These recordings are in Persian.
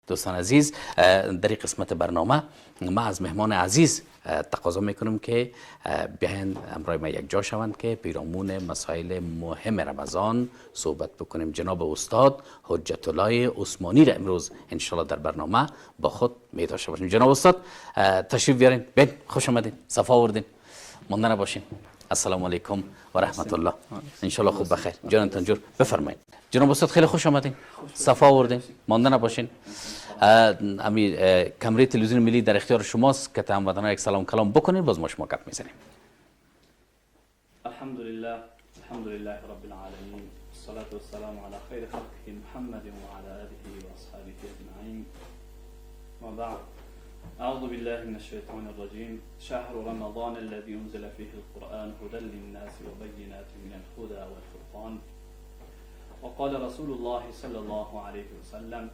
دوستان عزیز، در این قسمت برنامه ما از مهمان عزیز تقاضا میکنم که بیاین امروز ما یک جا شوند که پیرامون مسائل مهم رمضان صحبت بکنیم. جناب استاد حجت الله عثمانی را امروز ان شاء الله در برنامه با خود می داشته باشیم. جناب استاد تشریف بیارین. بین خوش آمدین، صفا آوردین، مانده نباشین. السلام علیکم و رحمت الله. ان شاء الله خوب بخیر. جانتان جور بفرمایید. جناب استاد خیلی خوش آمدین، صفا آوردین، مانده نباشین. امی کمره تلویزیون ملی در اختیار شماست که هموطنان یک سلام کلام بکنین، باز ما شما گپ میزنیم. الحمدلله رب العالمین، الصلاة والسلام علی خیر خلقه محمد و علی آله و اصحابه اجمعین. و بعد، اعوذ بالله من الشیطان الرجیم. شهر رمضان الذي انزل فيه القرآن هدى للناس وبينات من الهدى والفرقان. وقال رسول الله صلى الله عليه وسلم: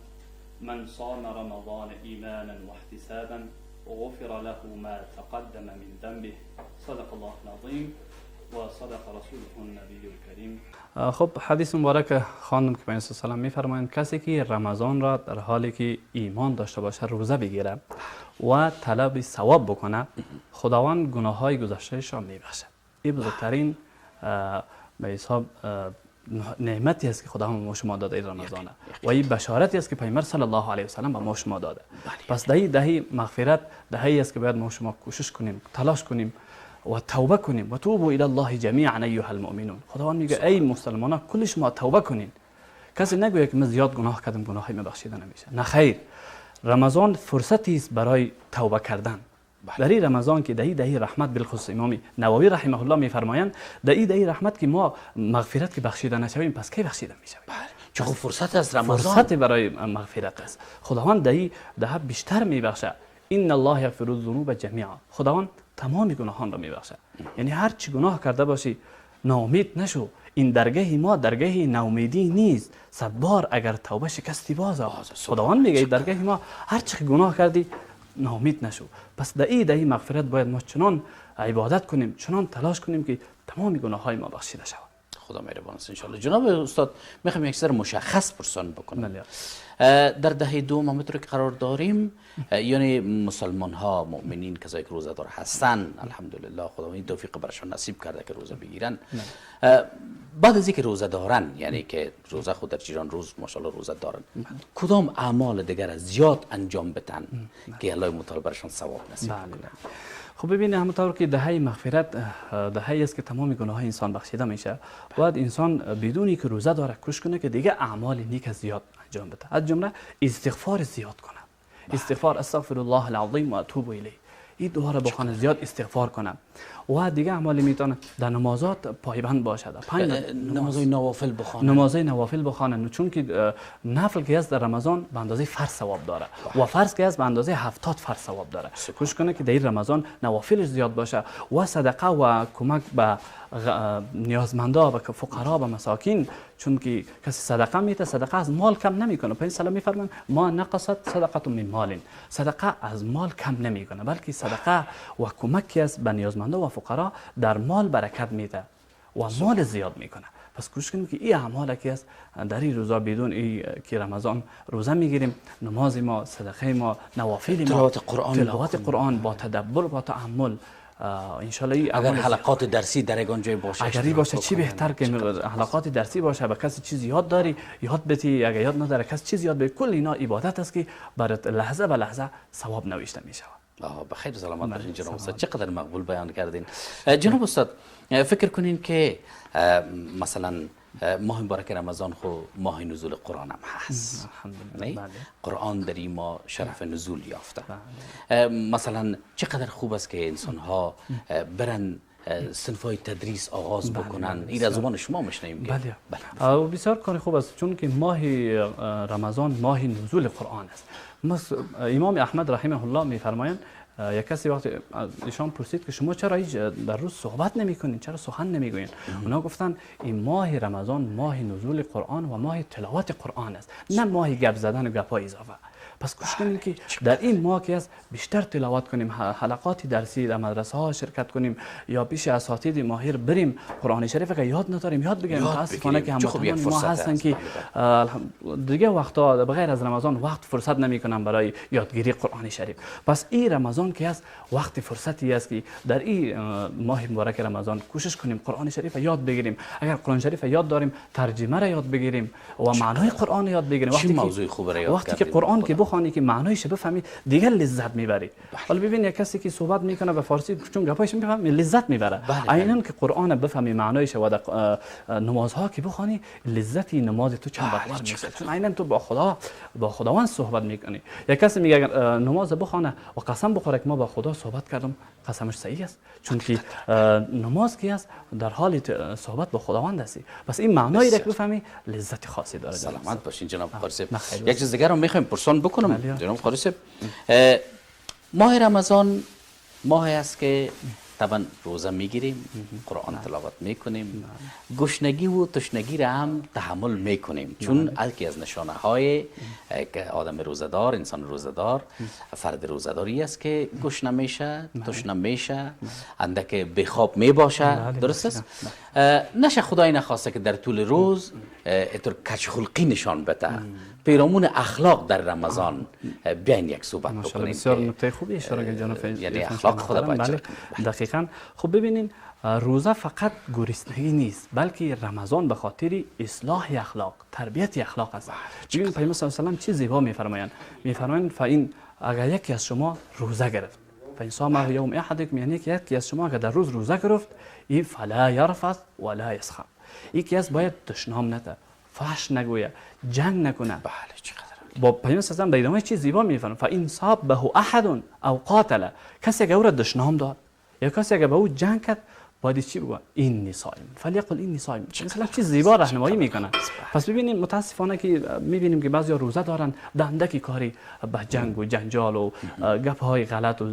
من صام رمضان ایمانا واحتسابا غفر له ما تقدم من ذنبه. صدق الله العظیم و صدق رسوله النبی الکریم. خب حدیث مبارک خواندم که پیامبر صلی الله علیه و میفرمایند کسی که رمضان را در حالی که ایمان داشته باشه روزه بگیره و طلب ثواب بکنه، خداوند گناههای گذشتهش را میبخشه. این بزرگترین به حساب نعمتی است که خداوند به ما شما داده این رمضانه و این بشارتی است که پیامبر صلی الله علیه و سلم به ما شما داده. پس دهی مغفرت دهی است که باید ما شما کوشش کنیم، تلاش کنیم و توبه کنیم. و توبوا الی الله جمیعا ایها المؤمنون. خداوند میگه ای مسلمانان کل شما توبه کنین. کسی نگوید که من زیاد گناه کردم گناهی من بخشیده نمیشه. نه خیر، رمضان فرصتی است برای توبه کردن. در این رمضان که دهی رحمت، بالخصوص امام نووی رحمه الله میفرمایند دهی رحمت که ما مغفرت که بخشیده نشویم، پس کی بخشیده میشویم؟ چون فرصت از رمضان، فرصت برای مغفرت است. خداوند ده بیشتر میبخشه. ان الله یغفر الذنوب جمیعا. خداوند تمام گناهان را میبخشه. یعنی هر چی گناه کرده باشی ناامید نشو. این درگاه ما درگاه ناامیدی نیست. 100 بار اگر توبه شکستی باز. خداوند میگه درگاه ما هر چی گناه کردی ناامید نشو. پس دهی مغفرت باید ما چنان عبادت کنیم، چنان تلاش کنیم که تمام گناههای ما بخشیده شود. خدا مهربان است ان شاء الله. جناب استاد میخوام یک سر مشخص پرسان بکنم. در دهه دوم همونطور که قرار داریم، یعنی مسلمان ها، مؤمنین، کسایی که روزه دار هستن، الحمدلله خداوند این توفیق برشان نصیب کرده که روزه بگیرن. بعد از اینکه روزه دارن، یعنی که روزه خود در چیران روز ماشاءالله روزه دارن، کدام اعمال دیگر زیاد انجام بدن که الله متعال برشان ثواب نصیب کنه؟ خب ببینید، همونطور که دهه مغفرت دهه است که تمام گناه انسان بخشیده میشه، باید انسان بدونی که روزه داره کوشش کنه که دیگه اعمال نیک زیاد انجام بده. از جمله استغفار زیاد کنه. استغفار استغفر الله العظیم و اتوب الیه. این دعا را بخونه، زیاد استغفار کنه. و دیگه اعمال میتونه در نمازات پایبند باشه. نمازهای نوافل بخونه. نمازهای نوافل بخونه، چون که نفل که است در رمضان به اندازه فرض ثواب داره و فرض که است به اندازه 70 فرض ثواب داره. کوشش کنه که در این رمضان نوافلش زیاد باشه و صدقه و کمک به نیازمندا و فقرا و مساکین. چون که کسی صدقه میده، صدقه از مال کم نمیکنه. پیامبر صلی الله علیه و میفرمان ما نقصت صدقه من مال. صدقه از مال کم نمیکنه، بلکه صدقه و کمکی است به نیازمندا و فقرا در مال برکت میده و مال زیاد میکنه. پس کوشش کنیم که این اعمال که است در این روزا بدون که رمضان روزه میگیریم، نماز ما، صدقه ما، نوافل ما، تلاوت قرآن با تدبر، با تأمل، ان شاء الله. اگر حلقات درسی در یک جای باشه، اگر باشه چی بهتر که حلقات درسی باشه. به کسی چیز یاد داری یاد بدی، اگر یاد نداره کسی چیز یاد بده. کل اینا عبادت است که برات لحظه به لحظه ثواب نوشته میشه. بخیر و سلامت باشین جناب استاد. چقدر مقبول بیان کردین. جناب استاد، فکر کنین که مثلا ماه مبارک رمضان خو ماه نزول قرآن هم هست. قرآن در این ماه شرف نزول یافته. مثلا چقدر خوب است که انسان ها برن صنفای تدریس آغاز بکنن. این از زبان شما میشنویم. بله. بسیار کار خوب است، چون که ماه رمضان ماه نزول قرآن است. امام احمد رحمه الله میفرمایند یک کسی وقتی ایشان پرسید که شما چرا در روز صحبت نمی‌کنین، چرا سخن نمیگوین؟ اونا گفتن این ماه رمضان ماه نزول قرآن و ماه تلاوت قرآن است، نه ماه گپ زدن و گپ‌های اضافه. پس کوشش کنیم که در این ماه که است بیشتر تلاوت کنیم، حلقات درسی در مدرسه ها شرکت کنیم یا پیش اساتید ماهر بریم قرآن شریف که یاد نداریم یاد بگیریم. متاسفانه که هموطنان ما هستن که دیگه وقتا بغیر از رمضان وقت فرصت نمیکنن برای یادگیری قرآن شریف. پس این رمضان که است وقت فرصتی است که در این ماه مبارک رمضان کوشش کنیم قرآن شریف یاد بگیریم. اگر قرآن شریف یاد داریم ترجمه را یاد بگیریم و معنای قرآن یاد بگیریم. وقتی که قرآن که بخوانی که معنایش بفهمی دیگه لذت میبری. حالا ببین یک کسی که صحبت میکنه به فارسی چون گپایش میفهمی لذت میبره. عیناً که قرآن بفهمی معنایش و در نمازها که بخوانی لذتی نماز تو چند برابر میشه. چون عیناً تو با خداوند صحبت میکنی. یک کسی میگه نماز بخونه و قسم بخوره که ما با خدا صحبت کردم قسمش صحیح است چون که نماز کی است در حال صحبت با خداوند هستی. پس این معنایی را که بفهمی لذت خاصی داره. سلامت باشین جناب قاری صاحب. یک چیز دیگر رو میخوایم پرسان بکنم جناب قاری صاحب. ماه رمضان ماهی است که طبعا روزه میگیریم، قرآن تلاوت میکنیم، گشنگی و تشنگی را هم تحمل میکنیم چون یکی از نشانه های که آدم روزدار، انسان روزدار، فرد روزداری است که گشنه میشه، تشنه میشه، اندک بخواب میباشه. درست است؟ نشه خدای نخواسته که در طول روز اینطور کجخلقی نشان بده. پیرامون اخلاق در رمضان بیاین یک صحبت بکنیم. بسیار نکته خوبی اشاره کردید جناب فیض. یعنی اخلاق خود باید دقیقاً. خب ببینین روزه فقط گریسنگی نیست بلکه رمضان به خاطر اصلاح اخلاق، تربیت اخلاق است. ببین پیامبر صلی الله علیه و آله چه زیبا میفرمایند فاین اگر یکی از شما روزه گرفت فاین صام یوم احدکم، یعنی که یکی از شما اگر در روز روزه گرفت این فلا یرفث ولا یسخر، یکی از باید دشنام نده، فحش نگویه، جنگ نکنه. بله چقدر با پیامبر صلی الله علیه و آله در ادامه چه زیبا میفرمایند فاین صابه احد او قاتل، کسی که او را دشنام داد یا کسی که به او جنگ کرد باید چی بگه؟ اینی صائم، فلیقل اینی صائم. مثلا چه زیبا راهنمایی میکنن. پس ببینید متاسفانه که میبینیم که بعضیا روزه دارن دندکی کاری به جنگ و جنجال و گپ های غلط و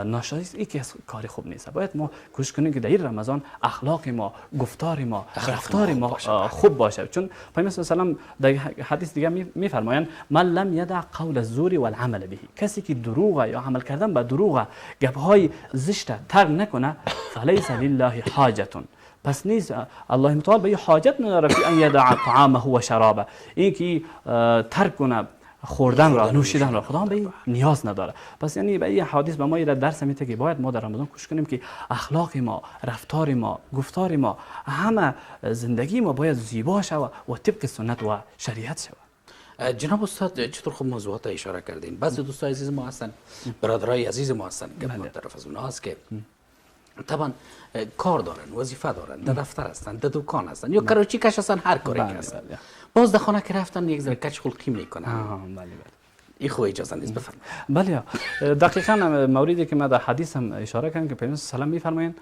ناشایست، یکی از کاری خوب نیست. باید ما کوشش کنیم که در این رمضان اخلاق ما، گفتار ما، رفتار ما خوب باشه. چون پیامبر صلی الله علیه و آله در حدیث دیگه میفرمایند من لم یدع قول الزور والعمل به، کسی که دروغ یا عمل کردن به دروغ، گپ های زشت ترک نکنه، فلیس لله حاجه، پس نیست الله متعال به حاجت نداره فی ان یدع طعامه و شرابه، این که ترک کنه خوردن را، نوشیدن را، خدا هم به این نیاز نداره. پس یعنی به این حدیث به ما درس میده که باید ما در رمضان کوشش کنیم که اخلاق ما، رفتار ما، گفتار ما، همه زندگی ما باید زیبا شود و طبق سنت و شریعت شود. جناب استاد چطور خوب موضوعات اشاره کردین. بعضی دوستای عزیز ما هستن، برادرای عزیز ما هستن که ما طرف از اونها هست که طبعا کار دارن، وظیفه دارن، در دفتر هستن، در دکان هستن یا کراچی کش هستن، هر کاری هستن. باز در خانه که رفتن یک ذره کج خلقی میکنن. این خو اجازه نیست. بفرمایید. بله دقیقاً موردی که ما در حدیث هم اشاره کردیم که پیامبر صلی الله علیه و آله میفرمایند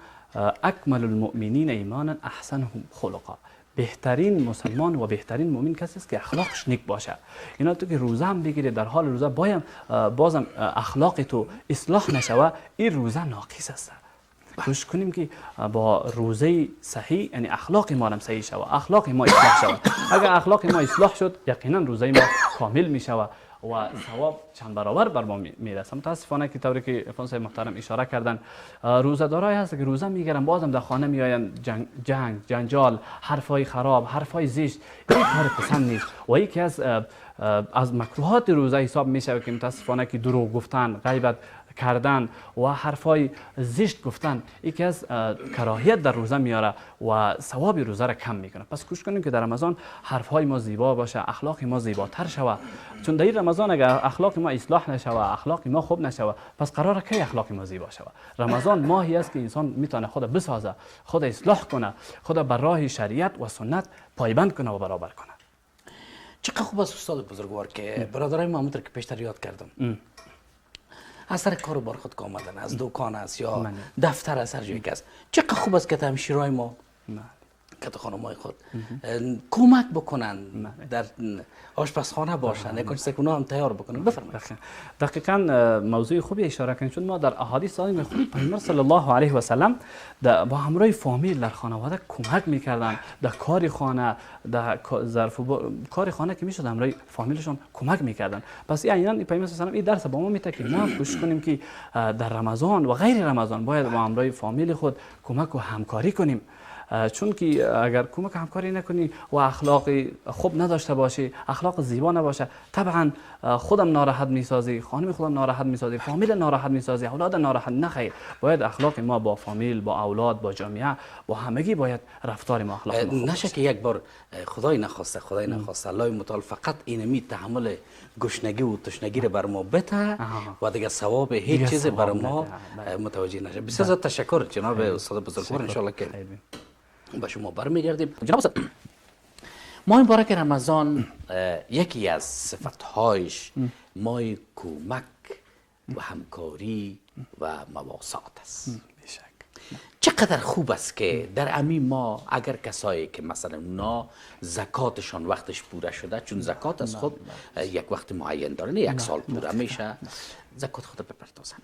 اکمل المؤمنین ایمانا احسنهم خلقا، بهترین مسلمان و بهترین مؤمن کسی است که اخلاقش نیک باشه. اینا تو که روزه هم بگیری در حال روزه بازم اخلاق تو اصلاح نشوه، این روزه ناقص است. کوشش کنیم که با روزه صحیح یعنی اخلاق ما هم صحیح شود، اخلاق ما اصلاح شود. اگر اخلاق ما اصلاح شد یقینا روزه ما کامل می شود و ثواب چند برابر بر ما میرسه. متاسفانه که طوری که افان صاحب محترم اشاره کردن روزه‌دارایی هست که روزه میگیرن بازم در خانه میآین جنگ، جنجال، حرفای خراب، حرفای زشت، این کار پسند نیست و یکی از مکروهات روزه حساب میشه که متاسفانه که دروغ گفتن، غیبت کردن و حرفای زشت گفتن یکی از کراهیت در روزه میاره و ثواب روزه را کم میکنه. پس کوشش کنیم که در رمضان حرفهای ما زیبا باشه، اخلاق ما زیباتر شود. چون در این رمضان اگر اخلاق ما اصلاح نشود، اخلاق ما خوب نشود، پس قراره که اخلاق ما زیبا شود. رمضان ماهی است که انسان میتونه خود بسازه، خود اصلاح کنه، خود بر راه شریعت و سنت پایبند کنه و برابر کنه. چقدر خوب است استاد بزرگوار که برادرای ما همونطور که پیشتر یاد کردم از سر کار بار خود آمدن، از دکان است یا دفتر است، هر جایی که است. چقدر خوب است که همشیرای ما مملکت خانم‌های خود کمک بکنن در آشپزخانه باشن، یک سکونا هم تیار بکنن. بفرمایید. دقیقاً موضوع خوبی اشاره کردین، چون ما در احادیث داریم خود پیامبر صلی الله علیه و سلم با همراه فامیل در خانواده کمک میکردن در کار خانه، در ظرف کار خانه که میشد همراه فامیلشون کمک میکردن. پس یعنی پیامبر صلی الله علیه و سلم این درس با ما میده که ما هم کوشش کنیم که در رمضان و غیر رمضان باید با همراه فامیل خود کمک و همکاری کنیم. چون که اگر کمک همکاری نکنی و اخلاق خوب نداشته باشی، اخلاق زیبا نباشه، طبعا خودم ناراحت میسازی، خانم خودم ناراحت میسازی، فامیل ناراحت میسازی، اولاد ناراحت. نخیر، باید اخلاق ما با فامیل، با اولاد، با جامعه، با همگی باید رفتار ما اخلاق ما خوب نشه که یک بار خدای نخواسته الله متعال فقط اینمی تحمل گشنگی و تشنگی رو بر ما بده و دیگه ثواب هیچ چیز بر ما متوجه نشه. بسیار تشکر جناب استاد بزرگوار، ان شاء الله که با شما برمیگردیم. جناب استاد، ماه مبارک رمضان یکی از صفت‌هایش ماه کمک و همکاری و مواسات است. چقدر خوب است که در امی ما اگر کسایی که مثلا اونا زکاتشان وقتش پوره شده، چون زکات از خود یک وقت معین داره، نه یک سال پوره میشه، زکات خود بپردازن.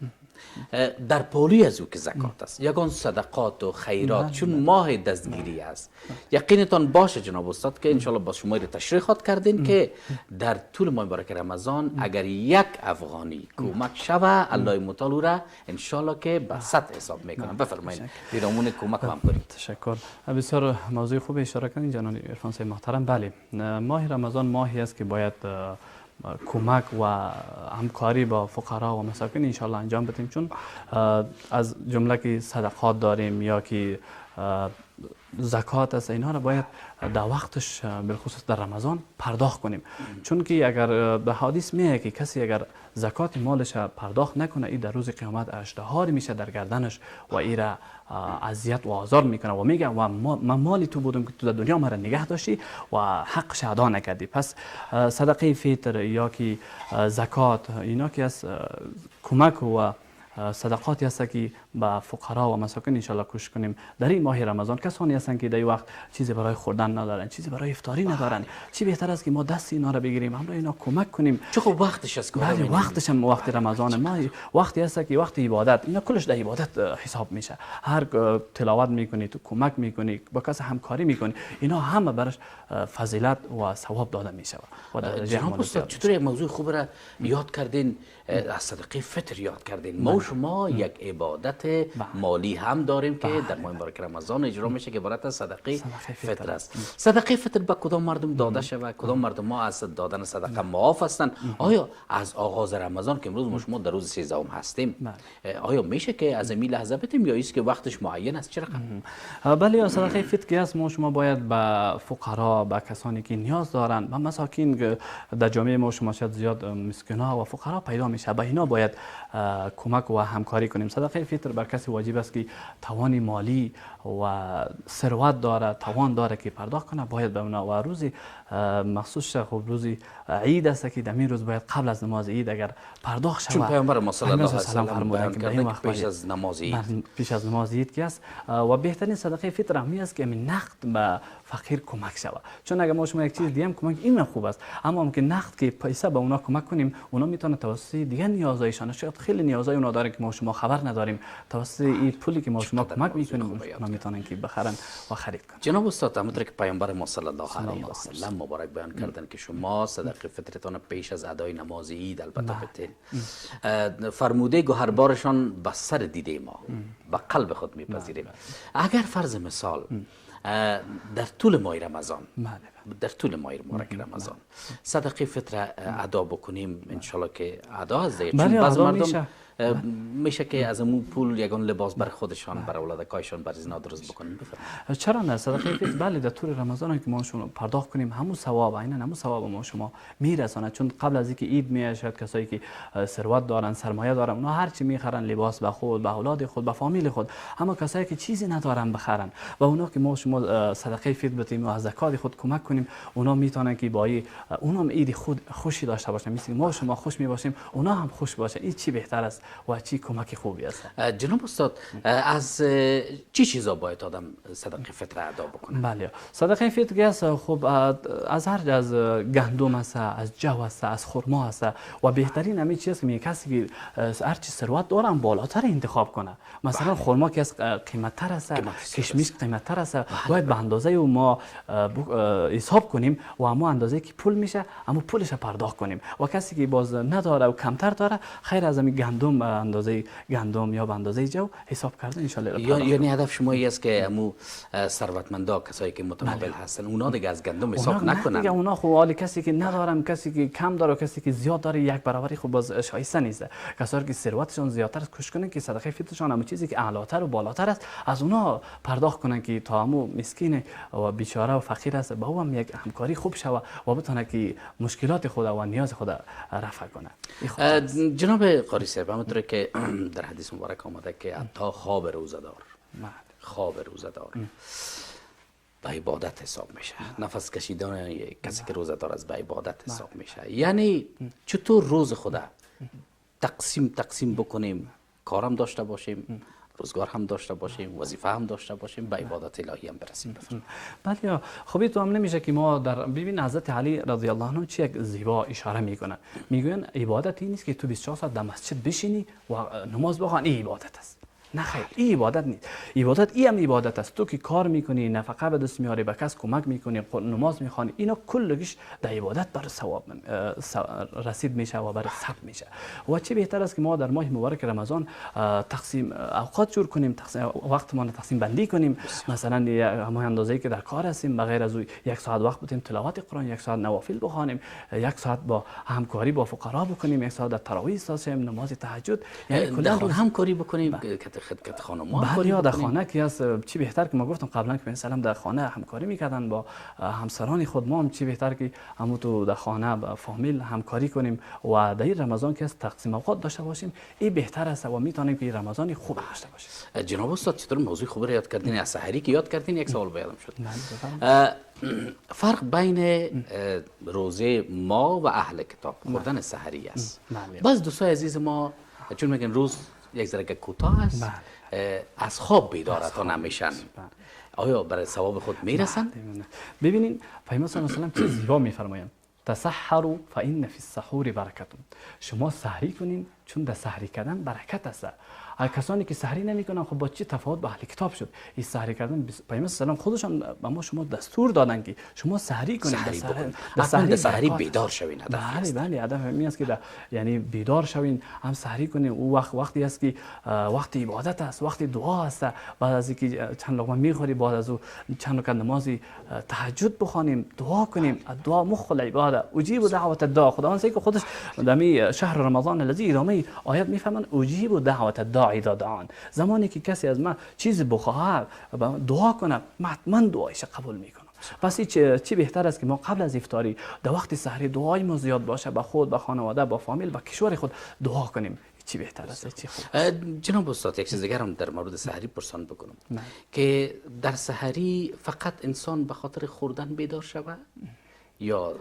در پولی از او که زکات است، یگان صدقات و خیرات، چون ماه دستگیری است. یقینتان باشه جناب استاد که انشالله با شما تشریحات کردین که در طول ماه مبارک رمضان اگر یک افغانی کمک شوه، الله متعال را انشالله که به 100 حساب میکنه. بفرمایید پیرامون کمک و همکاری. تشکر. بسیار موضوع خوب اشاره کردین جناب عرفان صاحب محترم. بله، ماه رمضان ماهی است که باید کمک و همکاری با فقرا و مساکین انشالله انجام بدیم، چون از جمله که صدقات داریم یا که زکات است، اینها را باید در وقتش بالخصوص در رمضان پرداخت کنیم. چون که اگر به حدیث میگه که کسی اگر زکات مالش پرداخت نکنه، این در روز قیامت اشتهار میشه در گردنش و این را اذیت و آزار میکنه و میگه و من مالی تو بودم که تو در دنیا مرا نگه داشتی و حقش ادا نکردی. پس صدقه فطر یا که زکات، اینا که از کمک و صدقاتی هست که با فقرا و مساکین انشالله کوشش کنیم در این ماه رمضان. کسانی هستند که در این وقت چیزی برای خوردن ندارن، چیزی برای افطاری ندارن، چی بهتر است که ما دست اینا را بگیریم، همراه اینا کمک کنیم. چه خوب وقتش است. بله، وقتش هم وقت رمضان، ما وقتی هست که وقت عبادت، اینا کلش در عبادت حساب میشه. هر تلاوت میکنی، تو کمک میکنی، با کس همکاری میکنی، اینا همه برش فضیلت و ثواب داده میشه. جناب استاد چطور یک موضوع خوب را یاد کردین، از صدقه فطر یاد کردین. ما شما یک عبادت مالی هم داریم که در ماه مبارک رمضان اجرا میشه که عبارت از صدقه فطر است. صدقه فطر به کدام مردم داده شود؟ کدام مردم ما از دادن صدقه معاف هستند؟ آیا از آغاز رمضان که امروز ما شما در روز 13 هستیم، آیا میشه که از این لحظه بدیم یا است که وقتش معین است؟ چه رقم؟ بله، صدقه فطر که است، ما شما باید به فقرا، به کسانی که نیاز دارند، به مساکین در جامعه ما شما شاید زیاد مسکینا و فقرا پیدا میشه، به اینا باید کمک و همکاری کنیم. صدقه فطر بر کسی واجب است که توان مالی و ثروت داره، توان داره که پرداخت کنه، باید به اونا. و روزی مخصوص خب روزی عید است که در این روز باید قبل از نماز عید اگر پرداخت شود، چون پیامبر ما صلی الله علیه و سلم فرمودند که این وقت پیش از نماز عید، پیش از نماز عید که است. و بهترین صدقه فطر همی است که همین نقد به فقیر کمک شود. چون اگر ما شما یک چیز دیگه هم کمک این خوب است، اما هم که نقد که پیسه به اونا کمک کنیم، اونا میتونه توسط دیگه نیازایشان، شاید خیلی نیازای اونا داره که ما شما خبر نداریم، توسط این پولی که ما شما کمک میکنیم اونا میتونن که بخرن و خرید کنن. جناب استاد، همونطور که پیامبر ما صلی الله علیه و سلم مبارک بیان کردن که شما صدقه فطرتان پیش از ادای نماز عید البته بتین، فرموده گوهربارشان به سر دیده ما، به قلب خود میپذیریم. اگر فرض مثال در طول ماه رمضان، در طول ماه مبارک رمضان صدقه فطر ادا بکنیم، انشالله که ادا از دیگه، چون بعض مردم میشه که از اون پول یگان لباس بر خودشان، بر اولادکایشان، بر زنا درست بکنن. بفرمایید. چرا نه؟ صدقه فطر بله در طول رمضان که ما شما پرداخت کنیم، همون ثواب، عیناً همون ثواب ما شما میرسونه. چون قبل از اینکه عید میاد، شاید کسایی که ثروت دارن، سرمایه دارن، اونا هر چی میخرن، لباس به خود، به اولاد خود، به فامیل خود. اما کسایی که چیزی ندارن بخرن و اونا که ما شما صدقه فطر بدیم و از زکات خود کمک کنیم، اونا میتونن که با اونا هم عید خود خوشی داشته باشن، مثل ما شما خوش میباشیم، اونا هم خوش باشه. این چی بهتر است و چی کمک خوبی است. جناب استاد، از چی چیزا باید آدم صدقه فطر ادا بکنه؟ بله، صدقه فطر که است خب از از گندم است، از جو است، از خرما است و بهترین همین چیز که کسی که هر چی ثروت دارن بالاتر انتخاب کنه. مثلا خرما که از قیمت تر است، کشمش قیمت تر است، باید به اندازه ما حساب کنیم و اما اندازه که پول میشه اما پولش پرداخت کنیم و کسی که باز نداره و کمتر داره خیر از همین گندم به اندازه گندم یا به اندازه جو حساب کرده ان شاء الله. یعنی هدف شما این است که امو ثروتمندا کسایی که متمول هستن اونا دیگه از گندم حساب نکنن. دیگه اونا خب حالی کسی که ندارم، کسی که کم داره، کسی که زیاد داره یک برابری خب باز شایسته نیست. کسایی که ثروتشون زیادتر است کوشش کنن که صدقه فطرشان همون چیزی که اعلاتر و بالاتر است از اونا پرداخت کنن که تا همو مسکین و بیچاره و فقیر است با هم یک همکاری خوب شود و بتونه که مشکلات خود و نیاز خود رفع کنه. جناب قاری صاحب، همونطور که در حدیث مبارک آمده که حتی خواب روزدار به عبادت حساب میشه. نفس کشیدن کسی که روزدار است به عبادت حساب میشه. یعنی چطور روز خود تقسیم بکنیم، کارم داشته باشیم، روزگار هم داشته باشیم، وظیفه هم داشته باشیم، به عبادت الهی هم برسیم. بله، خب تو هم نمیشه که ما در ببین حضرت علی رضی الله عنه چه یک زیبا اشاره میکنن. میگن عبادت این نیست که تو 24 ساعت در مسجد بشینی و نماز بخوانی، این عبادت است. نه خیر، این عبادت نیست. عبادت این هم عبادت است. تو که کار میکنی، نفقه به دست میاری، به کس کمک میکنی، نماز میخوانی، اینا کلش در عبادت بر ثواب رسید میشه و بر ثواب میشه. و چه بهتر است که ما در ماه مبارک رمضان تقسیم اوقات جور کنیم، وقتمان تقسیم بندی کنیم. مثلا همون اندازه‌ای که در کار هستیم بغیر از 1 ساعت وقت بدیم تلاوت قرآن، 1 ساعت نوافل بخوانیم، 1 ساعت با همکاری با فقرا بکنیم، 1 ساعت در تراویح سازیم، نماز تهجد، یعنی کلا همکاری بکنیم. خدمت خانم‌ها بله، در خانه که از چی بهتر که ما گفتم قبلا که مثلا در خانه همکاری میکردن با همسران خود، ما هم چی بهتر که همون تو در خانه با فامیل همکاری کنیم و در رمضان که از تقسیم اوقات داشته باشیم. این بهتر است و میتونیم که رمضان خوب داشته باشیم. جناب استاد، چطور موضوع خوب رو یاد کردین؟ از سحری که یاد کردین یک سوال بیادم شد. فرق بین روزه ما و اهل کتاب خوردن سحری است. بعض دوستای عزیز ما چون میگن روز یک ذره کوتاه است، از خواب بیدار تا نمیشن، آیا برای ثواب خود میرسن؟ ببینین پیامبر صلی الله علیه و آله چه زیبا میفرمایند: تسحروا فإن فی السحور برکت. شما سحری کنین چون در سحری کردن برکت است. کسانی که سحری نمیکنن خب با چه تفاوت با اهل کتاب شد؟ این سحری کردن پیامبر صلی الله علیه و آله خودشون به ما شما دستور دادن که شما سحری کنید، در سحری بیدار شوین. بله، هدف همین است که یعنی بیدار شوین، هم سحری کنیم. او وقتی است که وقت عبادت است، وقت دعا است. بعد از اینکه چند لقمه میخوری، بعد از او چند رکعت نماز تهجد بخوانیم، دعا کنیم. دعا مخ العباده، اجیب دعوت الداع. خداوند که خودش در شهر رمضان الذی ادامه آیات میفهمن اجیب دعوت الداع اذا دعان. زمانی که کسی از من چیز بخواهد دعا کنه، حتما دعایش قبول میکنم. پس چی بهتر است که ما قبل از افطاری در وقت سحری دعای ما زیاد باشه، با خود، با خانواده، با فامیل، با کشور خود دعا کنیم. چی بهتر است؟ چی خوب؟ جناب استاد، یک چیز دیگر هم در مورد سحری پرسان بکنم که در سحری فقط انسان به خاطر خوردن بیدار شود یا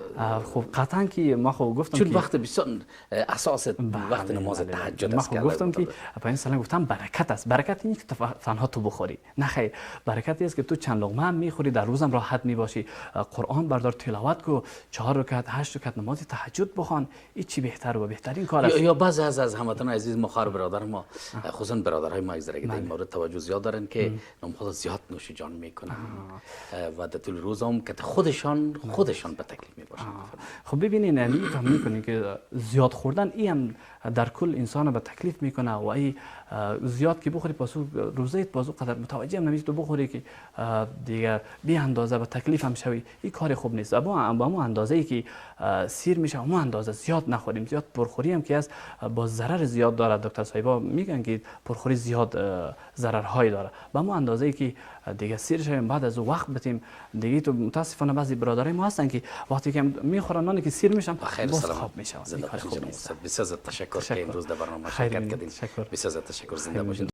خب قطعا که ما خب گفتم چون وقت بسیار اساس وقت نماز تهجد است. ما خب گفتم که پیامبر صلی گفتم برکت است. برکت نیست که تنها تو بخوری، نه خیر. برکت است که تو چند لقمه هم میخوری، در روزم راحت میباشی، قرآن بردار تلاوت کو، 4 رکعت 8 رکعت نماز تهجد بخوان. این چی بهتر و بهترین کار است. یا بعضی از هموطنان عزیز ما، خواهر برادر ما، خصوصا برادرای ما در این مورد توجه زیاد دارن که نماز زیاد نوش جان میکنن و در طول روز هم که خودشان به تکلیف میباشن. خب ببینین هم میکنین که زیاد خوردن این در کل انسان به تکلیف میکنه و این زیاد که بخوری پاسو روزه بازو قدر متوجه هم نمیشی تو بخوری که دیگه بی اندازه به تکلیف هم شوی. این کار خوب نیست. با ما اندازه ای که سیر میشه اون اندازه زیاد نخوریم. زیاد پرخوری هم که از با ضرر زیاد داره. دکتر صاحبا میگن که پرخوری زیاد ضررهایی داره. با ما اندازه ای که دیگه سیر شویم بعد از وقت بتیم دیگه. تو متاسفانه بعضی برادرای ما هستن که وقتی که میخورن نانی که سیر میشن باز خواب میشن. بسیار تشکر که امروز در برنامه شرکت کردین. بسیار تشکر. زنده باشین.